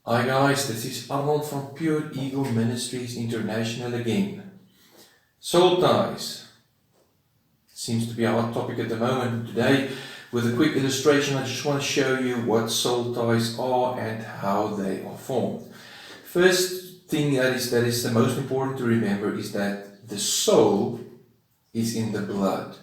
Hi guys, this is Arnold from Pure Eagle Ministries International again. Soul ties seems to be our hot topic at the moment. Today, with a quick illustration, I just want to show you what soul ties are and how they are formed. First thing that is the most important to remember is that the soul is in the blood.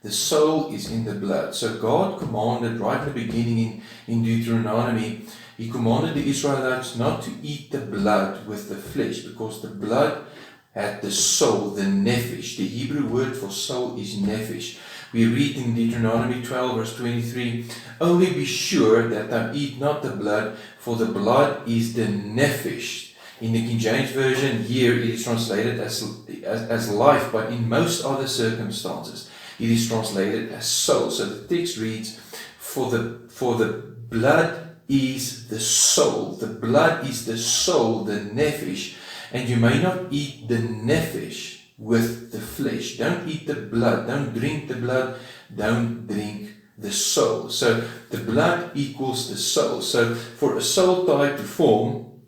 The soul is in the blood. So God commanded right in the beginning in Deuteronomy, He commanded the Israelites not to eat the blood with the flesh, because the blood had the soul, the nephesh. The Hebrew word for soul is nephesh. We read in Deuteronomy 12 verse 23, "Only be sure that thou eat not the blood, for the blood is the nephesh." In the King James Version, here it is translated as life, but in most other circumstances, it is translated as soul. So the text reads, for the blood is the soul. The blood is the soul, the nephesh. And you may not eat the nephesh with the flesh. Don't eat the blood. Don't drink the blood. Don't drink the soul. So the blood equals the soul. So for a soul tie to form,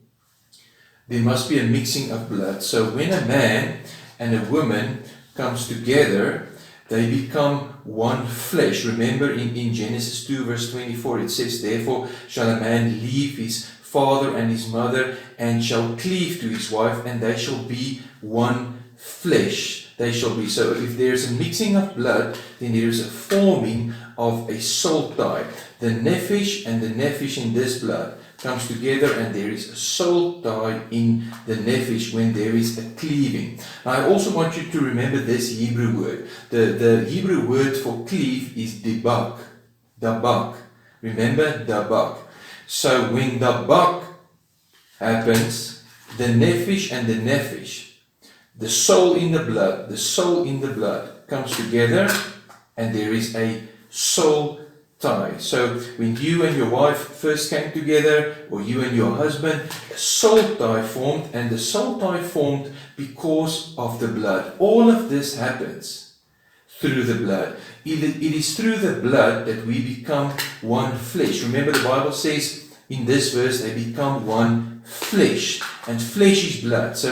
there must be a mixing of blood. So when a man and a woman comes together, they become one flesh. Remember in Genesis 2 verse 24, it says, "Therefore shall a man leave his father and his mother, and shall cleave to his wife, and they shall be one flesh." They shall be. So if there is a mixing of blood, then there is a forming of a soul tie. The nephesh and the nephesh in this blood comes together, and there is a soul tie in the nephesh when there is a cleaving. Now, I also want you to remember this Hebrew word. The Hebrew word for cleave is dibak. Dabak. Remember dabak. So when dabak happens, the nephesh and the nephesh, the soul in the blood comes together, and there is a soul tie. So when you and your wife first came together, or you and your husband, a soul tie formed, and the soul tie formed because of the blood. All of this happens through the blood. It is through the blood that we become one flesh. Remember, the Bible says in this verse, they become one flesh, and flesh is blood. So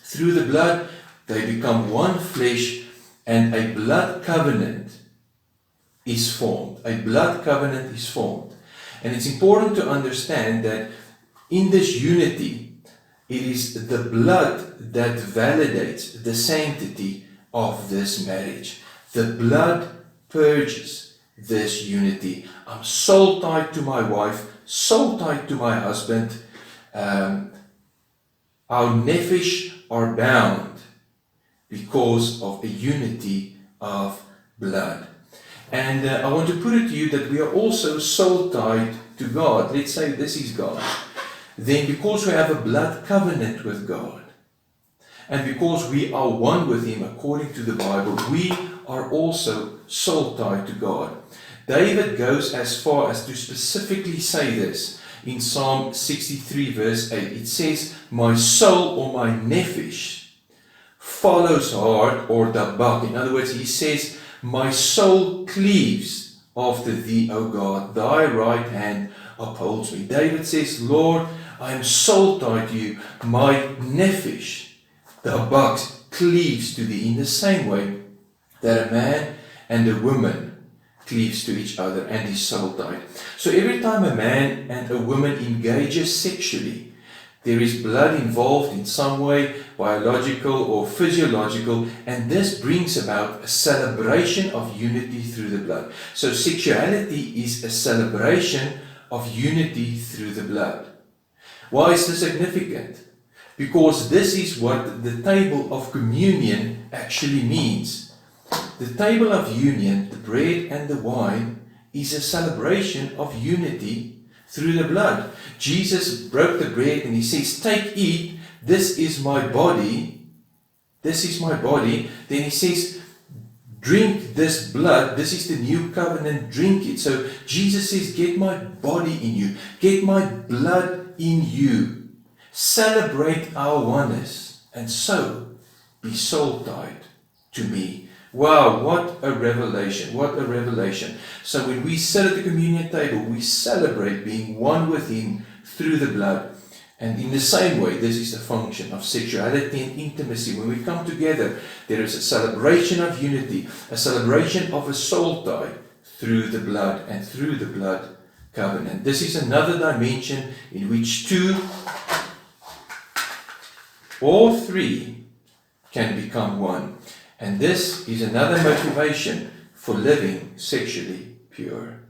through the blood, they become one flesh, and a blood covenant is formed. A blood covenant is formed. And it's important to understand that in this unity, it is the blood that validates the sanctity of this marriage. The blood purges this unity. I'm soul tied to my wife, soul tied to my husband. Our nephesh are bound because of a unity of blood. And I want to put it to you that we are also soul tied to God. Let's say this is God. Then because we have a blood covenant with God, and because we are one with Him according to the Bible, we are also soul tied to God. David goes as far as to specifically say this in Psalm 63 verse 8. It says, "My soul," or my nephesh, "follows hard," or dabak. In other words, he says, "My soul cleaves after thee, O God, thy right hand upholds me." David says, "Lord, I am soul tied to you. My nephesh, dabak, cleaves to thee," in the same way that a man and a woman cleaves to each other and is soul tied. So every time a man and a woman engages sexually, there is blood involved in some way, biological or physiological, and this brings about a celebration of unity through the blood. So sexuality is a celebration of unity through the blood. Why is this significant? Because this is what the table of communion actually means. The table of union, the bread and the wine, is a celebration of unity through the blood. Jesus broke the bread and He says, "Take, eat, this is my body. This is my body." Then He says, "Drink this blood. This is the new covenant. Drink it." So Jesus says, "Get my body in you. Get my blood in you. Celebrate our oneness. And so be soul tied to me Wow, what a revelation, what a revelation. So when we sit at the communion table, we celebrate being one with Him through the blood. And in the same way, this is the function of sexuality and intimacy. When we come together, there is a celebration of unity, a celebration of a soul tie through the blood and through the blood covenant. This is another dimension in which two or three can become one. And this is another motivation for living sexually pure.